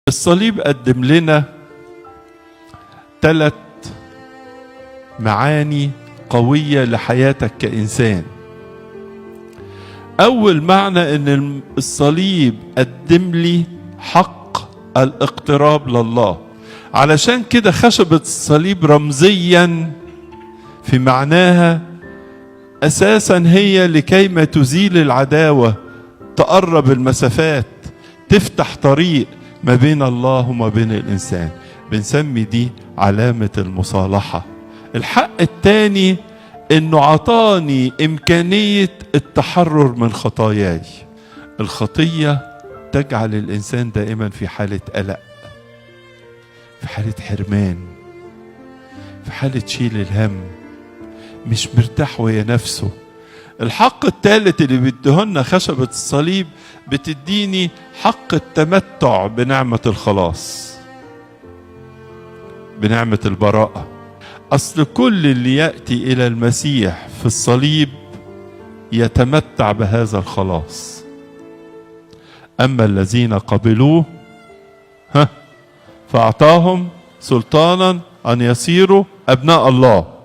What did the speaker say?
الصليب قدم لنا 3 معاني قوية لحياتك كإنسان. أول معنى إن الصليب قدم لي حق الاقتراب لله، علشان كده خشبة الصليب رمزيا في معناها أساسا هي لكي ما تزيل العداوة، تقرب المسافات، تفتح طريق ما بين الله وما بين الإنسان. بنسمي دي علامة المصالحة. الحق التاني إنه عطاني إمكانية التحرر من خطاياي. الخطية تجعل الإنسان دائما في حالة قلق، في حالة حرمان، في حالة شيل الهم، مش مرتاح ويا نفسه. الحق الثالث اللي بيديهولنا خشبة الصليب بتديني حق التمتع بنعمة الخلاص، بنعمة البراءة. أصل كل اللي يأتي إلى المسيح في الصليب يتمتع بهذا الخلاص. أما الذين قبلوه فأعطاهم سلطانا أن يصيروا أبناء الله.